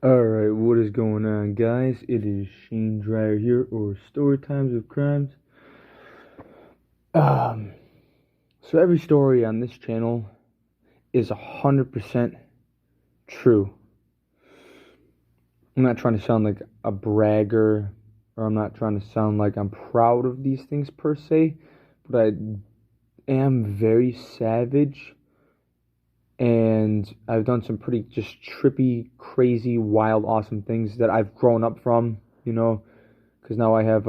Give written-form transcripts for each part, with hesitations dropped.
Alright, what is going on, guys? It is Shane Dryer here, or Story Times of Crimes. Um, so every story on this channel is 100% true. I'm not trying to sound like a bragger, or I'm not trying to sound like I'm proud of these things per se, but I am very savage, and I've done some pretty just trippy, crazy, wild, awesome things that I've grown up from, because now I have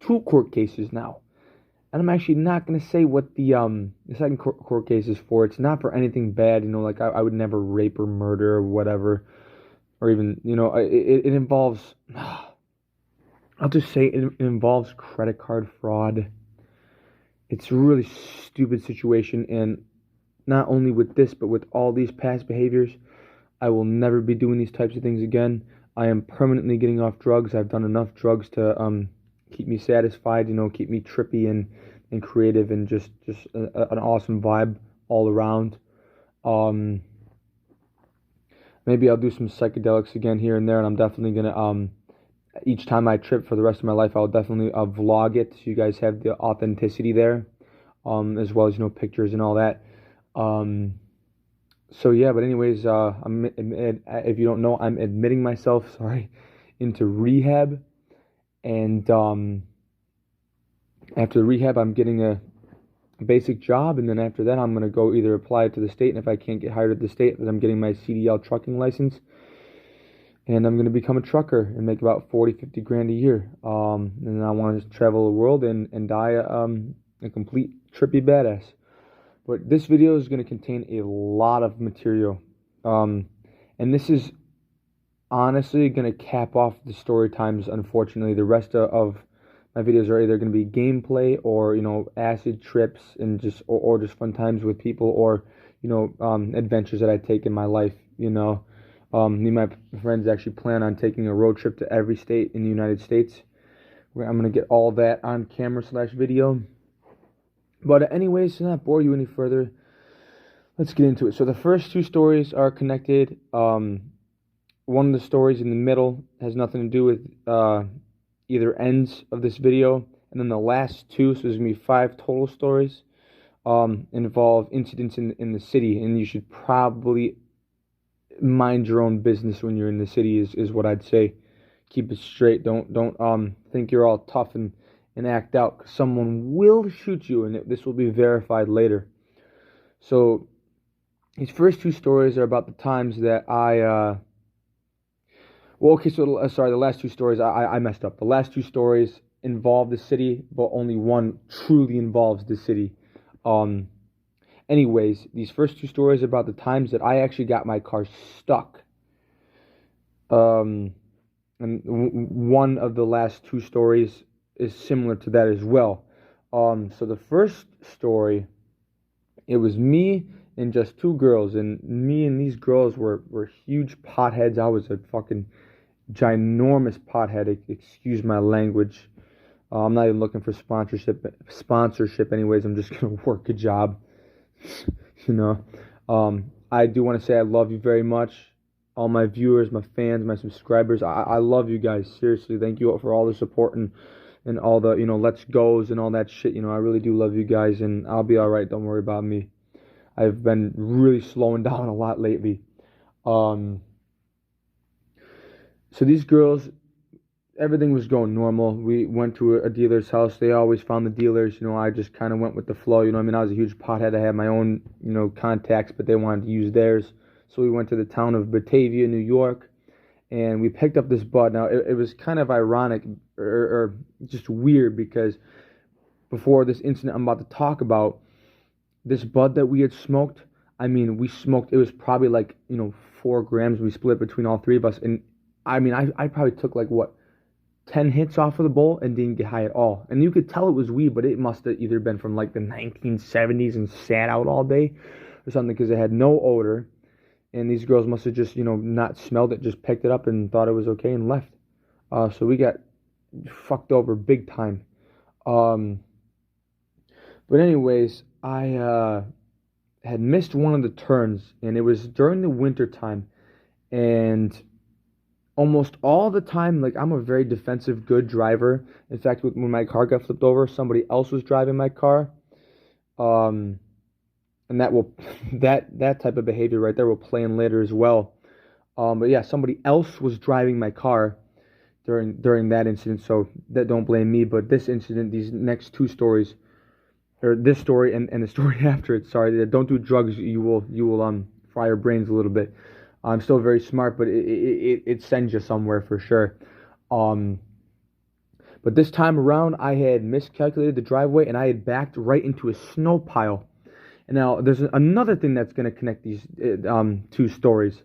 two court cases now. And I'm actually not going to say what the second court case is for. It's not for anything bad, like I would never rape or murder or whatever. Or even, it involves, I'll just say it involves credit card fraud. It's a really stupid situation, and not only with this, but with all these past behaviors, I will never be doing these types of things again. I am permanently getting off drugs. I've done enough drugs to keep me satisfied, keep me trippy and creative, and just an awesome vibe all around. Maybe I'll do some psychedelics again here and there, and I'm definitely gonna each time I trip for the rest of my life, I'll definitely vlog it so you guys have the authenticity there, as well as pictures and all that. So yeah, but anyways, if you don't know, I'm admitting myself, into rehab, and after the rehab, I'm getting a basic job, and then after that, I'm gonna go either apply to the state, and if I can't get hired at the state, then I'm getting my CDL trucking license, and I'm gonna become a trucker and make about 40, 50 grand a year. And then I want to travel the world and die a complete trippy badass. But this video is going to contain a lot of material. And this is honestly going to cap off the story times, unfortunately. The rest of my videos are either going to be gameplay or, acid trips and or just fun times with people, or, adventures that I take in my life, Me and my friends actually plan on taking a road trip to every state in the United States, where I'm going to get all that on camera / video. But anyways, to not bore you any further, let's get into it. So the first two stories are connected. One of the stories in the middle has nothing to do with either ends of this video. And then the last two, so there's going to be 5 total stories, involve incidents in the city. And you should probably mind your own business when you're in the city is what I'd say. Keep it straight. Don't think you're all tough and act out, because someone will shoot you, and this will be verified later. So these first two stories are about the times that the last two stories, I messed up. The last two stories involve the city, but only one truly involves the city. Anyways, these first two stories are about the times that I actually got my car stuck. And one of the last two stories is similar to that as well. So the first story, it was me and just 2 girls, and me and these girls were huge potheads. I was a fucking ginormous pothead, excuse my language. I'm not even looking for sponsorship anyways. I'm just gonna work a job. I do want to say I love you very much, all my viewers, my fans, my subscribers. I love you guys, seriously. Thank you for all the support and all the, let's goes and all that shit. I really do love you guys, and I'll be alright. Don't worry about me. I've been really slowing down a lot lately. So these girls, everything was going normal. We went to a dealer's house. They always found the dealers. I just kind of went with the flow. I was a huge pothead. I had my own, contacts, but they wanted to use theirs. So we went to the town of Batavia, New York, and we picked up this bud. Now, it was kind of ironic or just weird, because before this incident I'm about to talk about, this bud that we had smoked, we smoked, it was probably like, 4 grams. We split between all 3 of us. And I probably took 10 hits off of the bowl and didn't get high at all. And you could tell it was weed, but it must have either been from the 1970s and sat out all day or something, because it had no odor. And these girls must have just, not smelled it, just picked it up and thought it was okay and left. So we got fucked over big time. But anyways, I had missed one of the turns, and it was during the winter time. And almost all the time, like, I'm a very defensive, good driver. In fact, when my car got flipped over, somebody else was driving my car. Um, and that will that type of behavior right there will play in later as well. But yeah, somebody else was driving my car during that incident, so that don't blame me. But this incident, these next two stories, or this story and the story after it, sorry, don't do drugs. You will fry your brains a little bit. I'm still very smart, but it sends you somewhere for sure. Um, but this time around, I had miscalculated the driveway and I had backed right into a snow pile. And now there's another thing that's going to connect these two stories,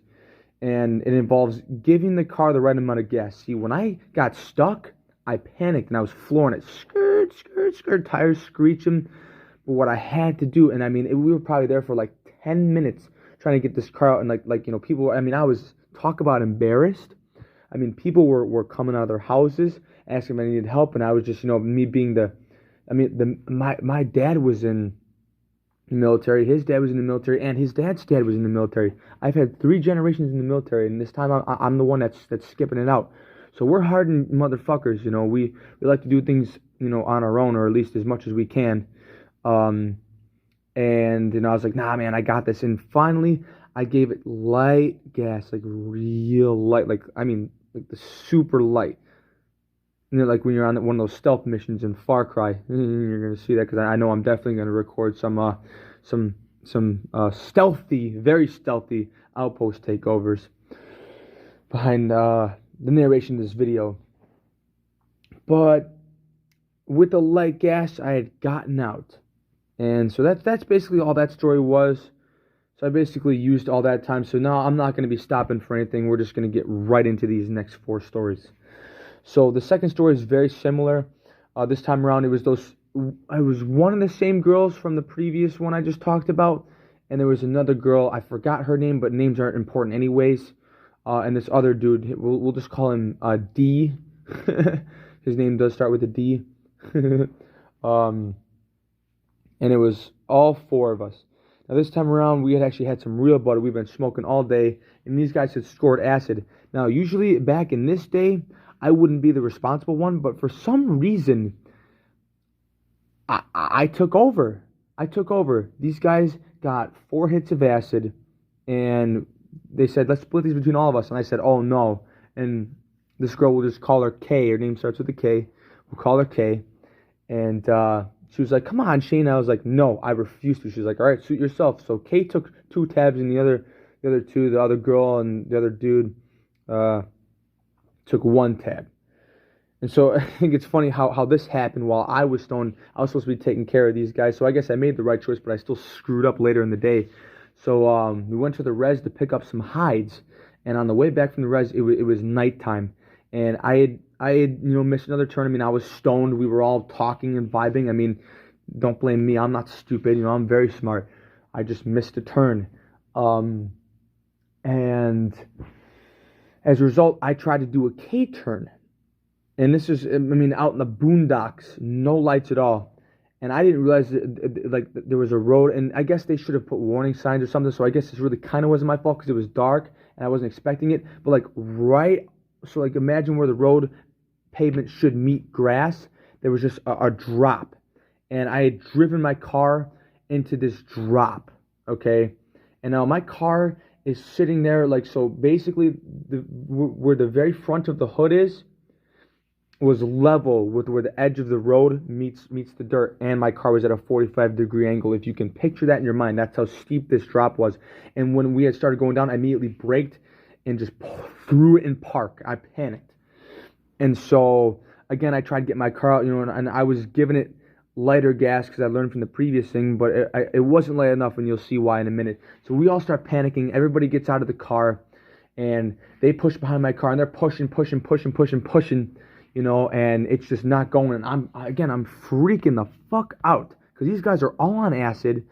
and it involves giving the car the right amount of gas. See, when I got stuck, I panicked and I was flooring it, skirt, skirt, skirt, tires screeching. But what I had to do, and I mean, we were probably there for like 10 minutes trying to get this car out, and people. I mean, I was talk about embarrassed. I mean, people were coming out of their houses asking if I needed help, and I was just, me being the. I mean, my dad was in the military. His dad was in the military, and his dad's dad was in the military. I've had 3 generations in the military, and this time I'm the one that's skipping it out. So we're hardened motherfuckers, We like to do things, on our own, or at least as much as we can. And I was like, nah, man, I got this. And finally, I gave it light gas, like real light, like the super light. Like when you're on one of those stealth missions in Far Cry, you're gonna see that because I know I'm definitely gonna record some stealthy, very stealthy outpost takeovers behind the narration of this video. But with the light gas, I had gotten out, and so that's basically all that story was. So I basically used all that time. So now I'm not gonna be stopping for anything. We're just gonna get right into these next 4 stories. So the second story is very similar. This time around, it was one of the same girls from the previous one I just talked about, and there was another girl. I forgot her name, but names aren't important anyways. And this other dude, we'll just call him D. His name does start with a D. And it was all 4 of us. Now this time around, we had actually had some real butter. We've been smoking all day, and these guys had scored acid. Now usually back in this day, I wouldn't be the responsible one, but for some reason, I took over. These guys got 4 hits of acid, and they said, let's split these between all of us. And I said, oh no. And this girl, we'll just call her K. Her name starts with a K. We'll call her K. And she was like, come on, Shane. I was like, no, I refuse to. She was like, all right, suit yourself. So K took 2 tabs, and the other 2, the other girl and the other dude, took 1 tab. And so I think it's funny how this happened while I was stoned. I was supposed to be taking care of these guys, so I guess I made the right choice, but I still screwed up later in the day. So we went to the res to pick up some hides, and on the way back from the res, it was nighttime, and I had missed another turn. I mean, I was stoned. We were all talking and vibing. I mean, don't blame me. I'm not stupid. I'm very smart. I just missed a turn, and as a result, I tried to do a K turn. And this is, out in the boondocks, no lights at all. And I didn't realize that there was a road, and I guess they should have put warning signs or something, so I guess this really kind of wasn't my fault because it was dark, and I wasn't expecting it. But imagine where the road pavement should meet grass, there was just a drop. And I had driven my car into this drop, okay? And now my car is sitting there, so basically where the very front of the hood was level with where the edge of the road meets the dirt, and my car was at a 45-degree angle. If you can picture that in your mind, that's how steep this drop was. And when we had started going down, I immediately braked and just threw it in park. I panicked. And so, again, I tried to get my car out, and I was giving it lighter gas because I learned from the previous thing, but it wasn't light enough, and you'll see why in a minute. So we all start panicking. Everybody gets out of the car, and they push behind my car, and they're pushing, and it's just not going. And I'm freaking the fuck out because these guys are all on acid.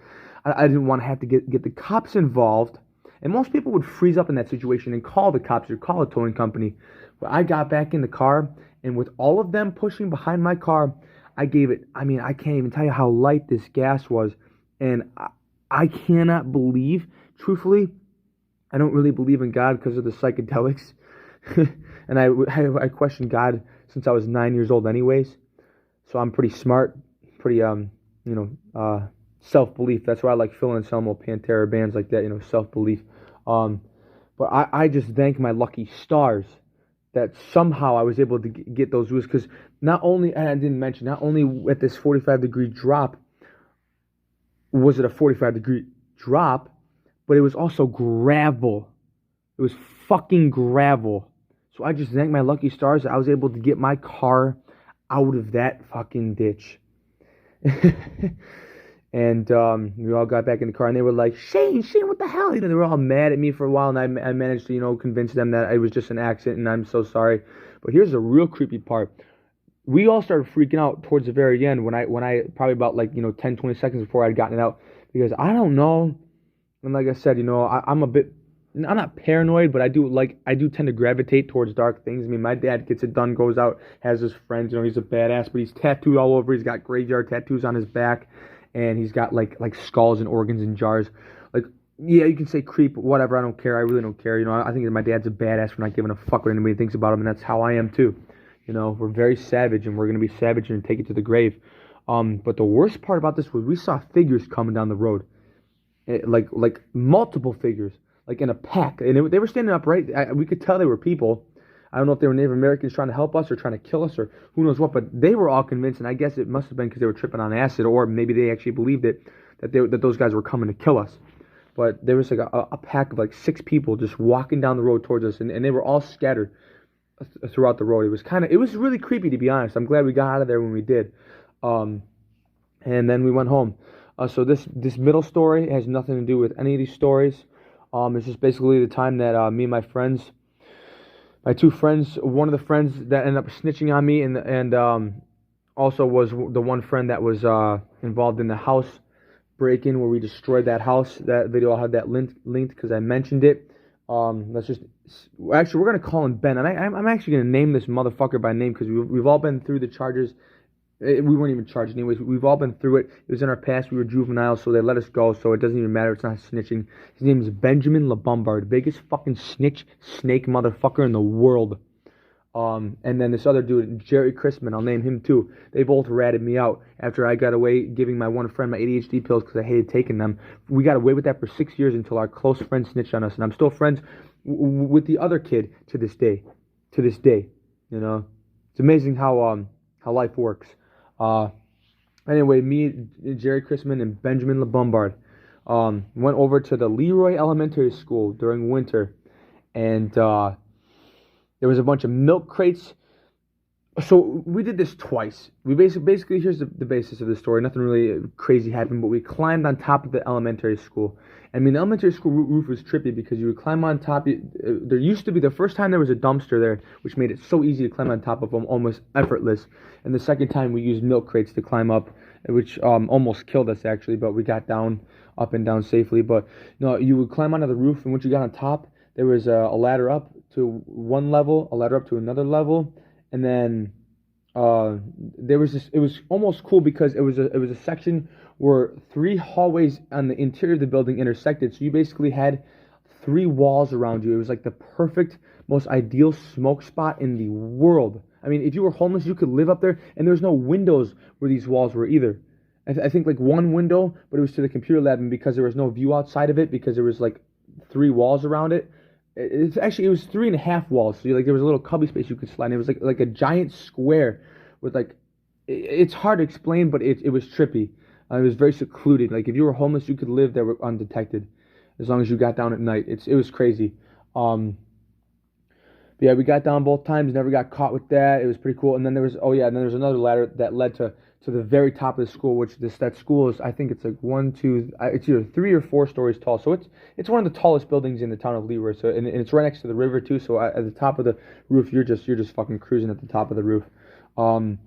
I didn't want to have to get the cops involved, and most people would freeze up in that situation and call the cops or call a towing company. But I got back in the car, and with all of them pushing behind my car, I gave it, I can't even tell you how light this gas was. And I cannot believe, truthfully, I don't really believe in God because of the psychedelics. And I questioned God since I was 9 years old anyways. So I'm pretty smart, pretty, self-belief. That's why I like Phil Anselmo, Pantera, bands like that, self-belief. But I just thank my lucky stars that somehow I was able to get those roofs, because not only, and I didn't mention, not only at this 45-degree drop was it a 45-degree drop, but it was also gravel. It was fucking gravel. So I just thank my lucky stars that I was able to get my car out of that fucking ditch. And we all got back in the car, and they were like, Shane, what the hell? They were all mad at me for a while, and I managed to, convince them that it was just an accident, and I'm so sorry. But here's the real creepy part. We all started freaking out towards the very end when I probably about 10, 20 seconds before I'd gotten it out, because I don't know. And like I said, I'm a bit, I'm not paranoid, but I do tend to gravitate towards dark things. I mean, my dad gets it done, goes out, has his friends, he's a badass, but he's tattooed all over. He's got graveyard tattoos on his back. And he's got like skulls and organs in jars. Like, yeah, you can say creep, whatever. I don't care. I really don't care. I think that my dad's a badass for not giving a fuck what anybody thinks about him, and that's how I am too. We're very savage, and we're gonna be savage and take it to the grave. But the worst part about this was we saw figures coming down the road, like multiple figures, like in a pack, and they were standing upright. We could tell they were people. I don't know if they were Native Americans trying to help us or trying to kill us or who knows what, but they were all convinced, and I guess it must have been because they were tripping on acid, or maybe they actually believed it, that those guys were coming to kill us. But there was like a pack of like 6 people just walking down the road towards us, and they were all scattered throughout the road. It was really creepy, to be honest. I'm glad we got out of there when we did. And then we went home. So this middle story has nothing to do with any of these stories. It's just basically the time that me and my 2 friends, one of the friends that ended up snitching on me, and also was the one friend that was involved in the house break-in where we destroyed that house. That video, I'll have that linked because I mentioned it. Actually, we're going to call him Ben, and I'm actually going to name this motherfucker by name because we've all been through the charges. We weren't even charged anyways. We've all been through it. It was in our past. We were juveniles, so they let us go, so it doesn't even matter. It's not snitching. His name is Benjamin LeBombard, biggest fucking snake motherfucker in the world. And then this other dude, Jerry Chrisman, I'll name him too. They both ratted me out after I got away giving my one friend my ADHD pills because I hated taking them. We got away with that for 6 years until our close friend snitched on us, and I'm still friends with the other kid to this day. It's amazing how life works. Anyway, me, Jerry Chrisman, and Benjamin LeBombard went over to the Leroy Elementary School during winter, and there was a bunch of milk crates. So we did this twice. We basically here's the basis of the story. Nothing really crazy happened, but we climbed on top of the elementary school. I mean, the elementary school roof was trippy because you would climb on top. There used to be, the first time there was a dumpster there, which made it so easy to climb on top of them, almost effortless. And the second time we used milk crates to climb up, which almost killed us actually, but we got up and down safely. But no, you would climb onto the roof, and once you got on top, there was a ladder up to one level, a ladder up to another level, and then there was this. It was almost cool because it was a section where 3 hallways on the interior of the building intersected. So you basically had 3 walls around you. It was like the perfect, most ideal smoke spot in the world. I mean, if you were homeless, you could live up there, and there was no windows where these walls were either. I think like one window, but it was to the computer lab, and because there was no view outside of it, because there was like 3 walls around it. It was 3.5 walls. So there was a little cubby space you could slide in. It was like a giant square with it's hard to explain, but it was trippy. It was very secluded. Like if you were homeless, you could live there undetected, as long as you got down at night. It was crazy. But yeah, we got down both times. Never got caught with that. It was pretty cool. And then there was another ladder that led to the very top of the school, which that school is, I think it's like it's either 3 or 4 stories tall. So it's one of the tallest buildings in the town of Leroy. So and it's right next to the river too. So at the top of the roof, you're just fucking cruising at the top of the roof. So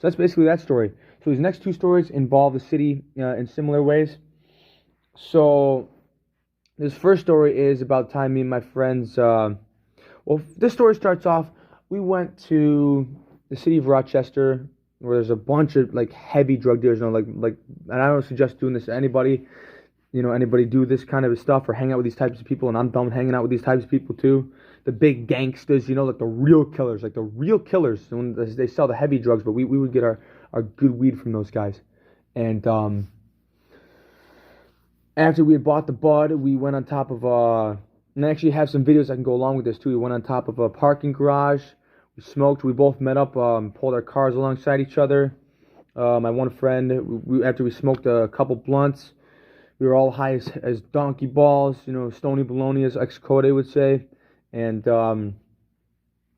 that's basically that story. So these next 2 stories involve the city in similar ways. So this first story is about the time me and my friends. This story starts off. We went to the city of Rochester, where there's a bunch of heavy drug dealers. And I don't suggest doing this to anybody. anybody do this kind of stuff or hang out with these types of people, and I'm done hanging out with these types of people too. The big gangsters, like the real killers, when they sell the heavy drugs, but we would get our good weed from those guys. And after we had bought the bud, we went on top of and I actually have some videos that can go along with this too. We went on top of a parking garage. We smoked. We both met up, pulled our cars alongside each other. My one friend, after we smoked a couple blunts, we were all high as donkey balls, stony baloney, as ex-Code would say. And my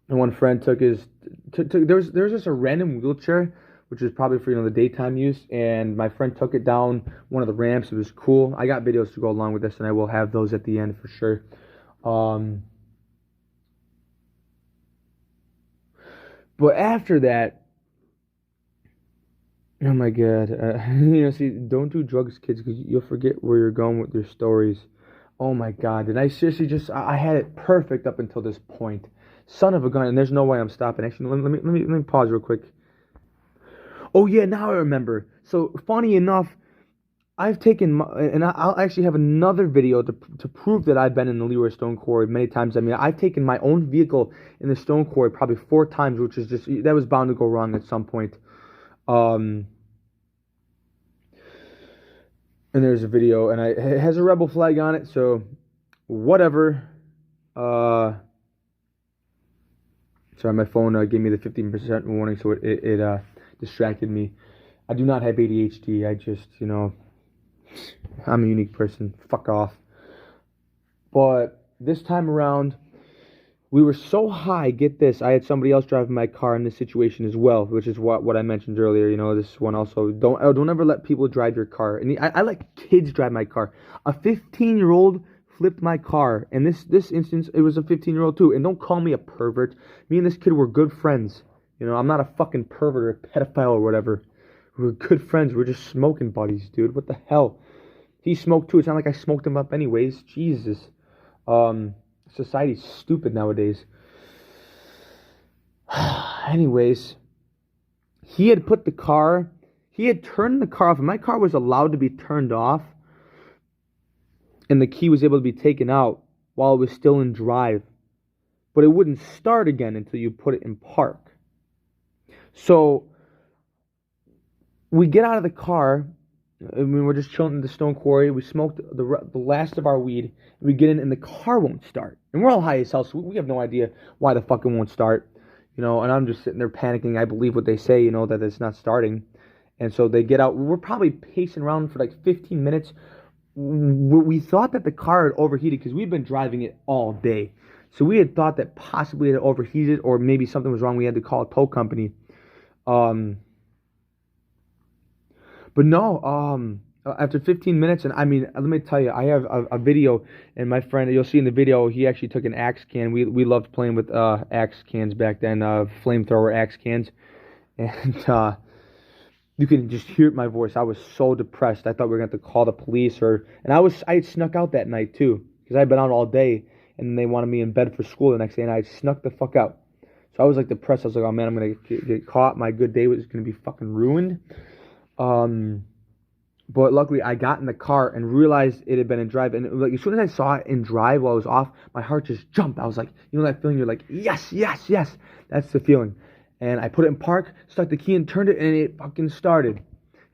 one friend took there was just a random wheelchair, which is probably for, the daytime use. And my friend took it down one of the ramps. It was cool. I got videos to go along with this, and I will have those at the end for sure. But after that, oh my God, see, don't do drugs, kids, because you'll forget where you're going with your stories. Oh my God, did I seriously I had it perfect up until this point. Son of a gun, and there's no way I'm stopping. Actually, let me pause real quick. Oh yeah, now I remember. So funny enough, I've taken, and I'll actually have another video to prove that I've been in the Leroy Stone Quarry many times. I mean, I've taken my own vehicle in the Stone Quarry probably 4 times, which is that was bound to go wrong at some point. And there's a video, and it has a rebel flag on it, so whatever. Sorry, my phone gave me the 15% warning, so it distracted me. I do not have ADHD. I just, I'm a unique person. Fuck off. But this time around, we were so high. Get this, I had somebody else driving my car in this situation as well, which is what I mentioned earlier. This one also. Don't ever let people drive your car. And I let kids drive my car. A 15-year-old flipped my car. And this instance, it was a 15-year-old too. And don't call me a pervert. Me and this kid were good friends. I'm not a fucking pervert or a pedophile or whatever. We're good friends. We're just smoking buddies, dude. What the hell? He smoked too. It's not like I smoked him up anyways. Jesus. Society's stupid nowadays. Anyways, he had turned the car off, and my car was allowed to be turned off, and the key was able to be taken out while it was still in drive. But it wouldn't start again until you put it in park. So we get out of the car. I mean, we're just chilling in the Stone Quarry. We smoked the last of our weed. We get in, and the car won't start. And we're all high as hell, so we have no idea why the fuck it won't start. And I'm just sitting there panicking. I believe what they say, that it's not starting. And so they get out. We're probably pacing around for like 15 minutes. We thought that the car had overheated because we've been driving it all day. So we had thought that possibly it had overheated, or maybe something was wrong. We had to call a tow company. But no, after 15 minutes, and I mean, let me tell you, I have a video, and my friend, you'll see in the video, he actually took an axe can. We loved playing with axe cans back then, flamethrower axe cans, and you can just hear my voice. I was so depressed. I thought we were going to have to call the police, and I had snuck out that night too, because I had been out all day, and they wanted me in bed for school the next day, and I snuck the fuck out. So I was like depressed. I was like, oh man, I'm going to get caught. My good day was going to be fucking ruined. But luckily I got in the car and realized it had been in drive, and like as soon as I saw it in drive while I was off, my heart just jumped. I was like, that feeling, you're like, yes, yes, yes. That's the feeling. And I put it in park, stuck the key and turned it, and it fucking started.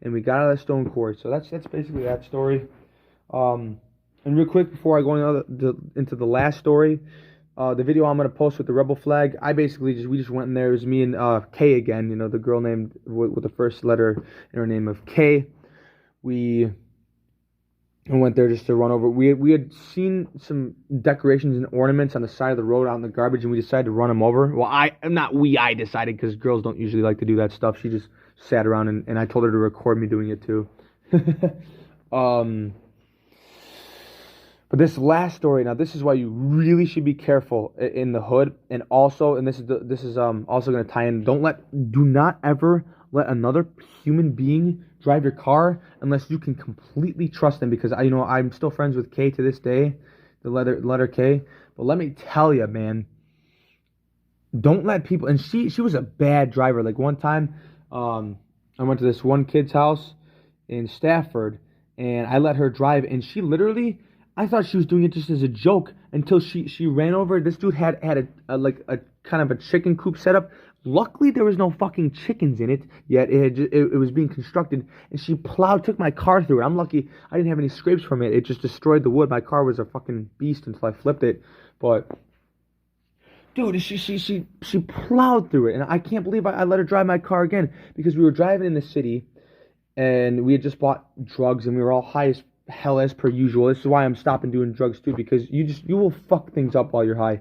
And we got out of the Stone Quarry. So that's basically that story. And real quick before I go into the last story, the video I'm going to post with the rebel flag, we just went in there. It was me and Kay again, the girl named with the first letter in her name of Kay. We went there just to run over. We had seen some decorations and ornaments on the side of the road out in the garbage, and we decided to run them over. Well, I decided, because girls don't usually like to do that stuff. She just sat around, and I told her to record me doing it too. But this last story, now this is why you really should be careful in the hood, and also, and this is also going to tie in. Do not ever let another human being drive your car unless you can completely trust them. Because I'm still friends with Kay to this day, the letter K. But let me tell you, man, don't let people. And she was a bad driver. Like one time, I went to this one kid's house in Stafford. and I let her drive, and she literally, I thought she was doing it just as a joke until she ran over. This dude had a kind of a chicken coop set up. Luckily, there was no fucking chickens in it yet. It was being constructed, and she took my car through it. I'm lucky I didn't have any scrapes from it. It just destroyed the wood. My car was a fucking beast until I flipped it. But dude, she plowed through it, and I can't believe I let her drive my car again because we were driving in the city, and we had just bought drugs, and we were all high as hell as per usual. This is why I'm stopping doing drugs too, because you will fuck things up while you're high.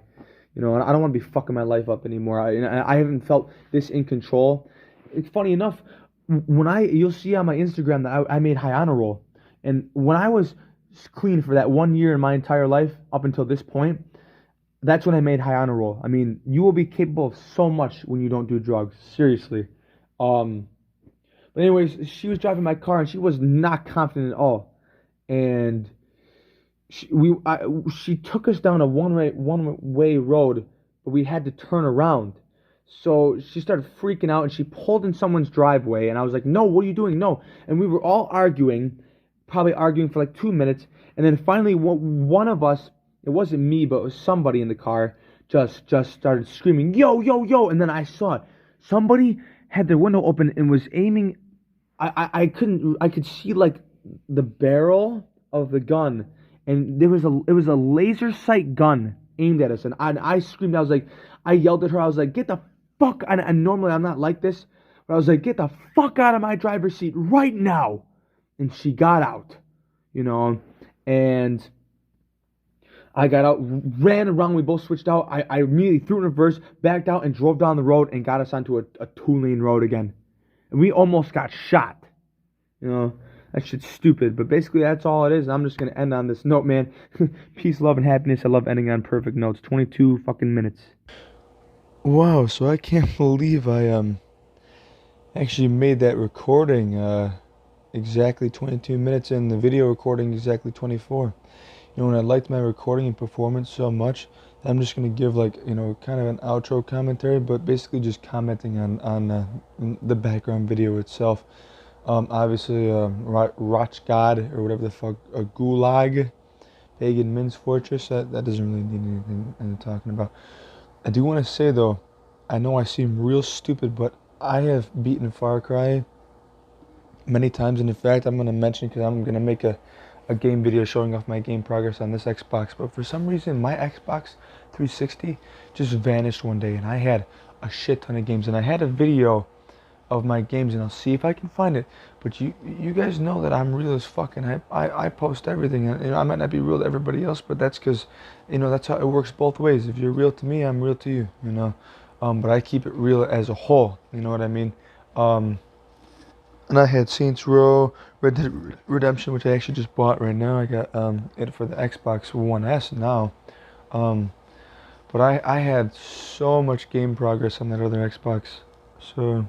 And I don't want to be fucking my life up anymore. I haven't felt this in control. It's funny enough, you'll see on my Instagram that I made high honor roll. And when I was clean for that 1 year in my entire life up until this point, that's when I made high honor roll. I mean, you will be capable of so much when you don't do drugs. Seriously. But anyways, she was driving my car and she was not confident at all. And she took us down a one-way road, but we had to turn around. So she started freaking out and she pulled in someone's driveway, and I was like, "No, what are you doing? No!" And we were all arguing, probably arguing for like 2 minutes, and then finally one of us, it wasn't me, but it was somebody in the car, just started screaming, "Yo, yo, yo!" And then I saw it. Somebody had their window open and was aiming. I could see like the barrel of the gun, and it was a laser sight gun aimed at us, and I screamed. I yelled at her. I was like, "Get the fuck!" And normally I'm not like this, but I was like, "Get the fuck out of my driver's seat right now!" And she got out, and I got out, ran around. We both switched out. I immediately threw in reverse, backed out, and drove down the road and got us onto a 2-lane road again, and we almost got shot. That shit's stupid, but basically that's all it is. I'm just going to end on this note, man. Peace, love, and happiness. I love ending on perfect notes. 22 fucking minutes. Wow, so I can't believe I actually made that recording exactly 22 minutes and the video recording exactly 24. And I liked my recording and performance so much, I'm just going to give kind of an outro commentary, but basically just commenting on the background video itself. Obviously, Rachgad, or whatever the fuck, a Gulag, Pagan Min's Fortress, that doesn't really need anything I'm talking about. I do want to say, though, I know I seem real stupid, but I have beaten Far Cry many times, and in fact, I'm going to mention, because I'm going to make a game video showing off my game progress on this Xbox, but for some reason, my Xbox 360 just vanished one day, and I had a shit ton of games, and I had a video of my games, and I'll see if I can find it. But you guys know that I'm real as fuck, and I post everything, and I might not be real to everybody else, but that's because that's how it works both ways. If you're real to me, I'm real to you. But I keep it real as a whole. You know what I mean? And I had Saints Row, Red Dead Redemption, which I actually just bought right now. I got it for the Xbox One S now. But I had so much game progress on that other Xbox. So.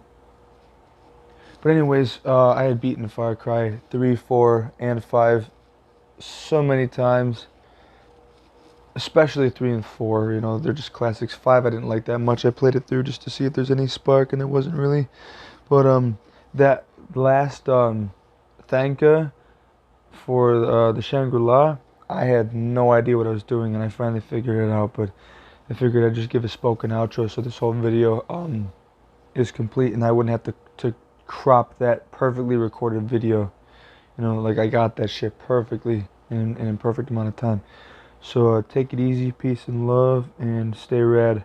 But anyways, I had beaten Far Cry 3, 4, and 5 so many times. Especially 3 and 4, they're just classics. 5 I didn't like that much. I played it through just to see if there's any spark, and there wasn't really. But that last Thanka for the Shangri-La, I had no idea what I was doing, and I finally figured it out. But I figured I'd just give a spoken outro so this whole video is complete, and I wouldn't have to crop that perfectly recorded video. I got that shit perfectly in a perfect amount of time. So take it easy, peace and love, and stay rad.